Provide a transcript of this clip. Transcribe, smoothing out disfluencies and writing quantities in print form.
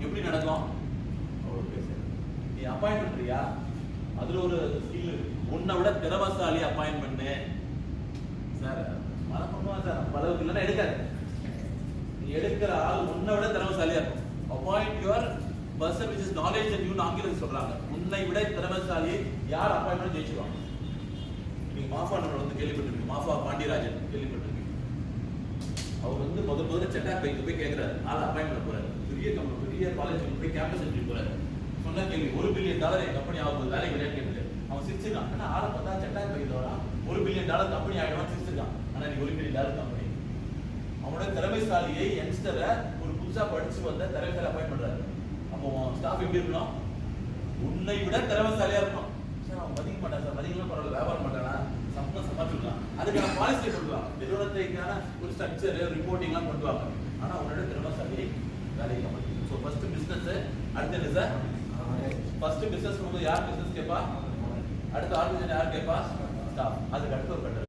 எப்படி நடக்கும்? நீ அப்பாயிண்ட் பண்றியா, அதுல ஒரு ஸ்கில் இருக்கு. உன்னை விட திறமசாலி அப்பாயிண்ட் பண்ணு சார். மனம் பண்ணுவான் சார், நம்ம அளவுக்கு இல்லைன்னா எடுக்காது. நீ எடுக்கிற ஆள் உன்னை விட திறமசாலியா இருக்கும். Appoint your person which is knowledge and you ஆங்கிலம் சொல்றாங்க. உன்னை விட திறமசாலி யார் அப்பாயிண்ட் பண்ணி ஜெயிச்சிருவாங்க. நீங்க மாஃபா நம்பர் வந்து கேள்விப்பட்டிருக்கீங்க, மாஃபா பாண்டியராஜன் கேள்விப்பட்டிருக்கீங்க. அவர் வந்து முதல்ல செட்டாக் போய் கேட்கிறாரு, ஆள் அப்பாயிண்ட் பண்ண போறாரு. பெரிய கம்பெனி, பெரிய காலேஜ் போய் கேம்பஸ் இன்டர்வியூ போறாரு. சொன்ன கேள்வி, $1 பில்லியன் என் கம்பெனி ஆகும்போது வேலைக்கு விளையாட்டு கேட்டு அவன் சிரிச்சிருக்கான். ஆனா ஆளை பார்த்தா செட்டாக் போய் வரான், $1 பில்லியன் கம்பெனி ஆகிடுவான் சிரிச்சிருக்கான். ஆனா நீ $1 பில்லியன் கம்பெனி. அவனோட திறமைசாலியை யங்ஸ்டரை ஒரு புதுசா படிச்சு வந்த திறமைசாலி அப்பாயிண்ட் பண்றாரு. அப்போ ஸ்டாஃப் எப்படி இருக்கணும்? உன்னை விட திறமைசாலியா இருக்கணும். சார் அவன் மதிக்க மாட்டான் சார், மதிக்கலாம் பரவாயில்ல, வியாபாரம் மாட்டானா, சமாளிச்சுக்கலாம். அதுக்கான பாலிசியை கொண்டு வாங்க, நிறுவனத்துக்கான ஒரு ஸ்ட்ரக்சர் ரிப்போர்ட்டிங்லாம் கொண்டு வாங்க. ஆனா உன்னோட திறமைசாலியை வேலைக்கு அமர்த்தி. ஸோ ஃபர்ஸ்ட் பிசினஸ், அடுத்து என்ன சார்? ஃபர்ஸ்ட் பிசினஸ் யார் பிசினஸ் கேட்பா, அடுத்த ஆர்கனைசேஷன் யார் கேட்பா? ஸ்டாஃப். அதுக்கு அடுத்து ஒரு கட்டர்.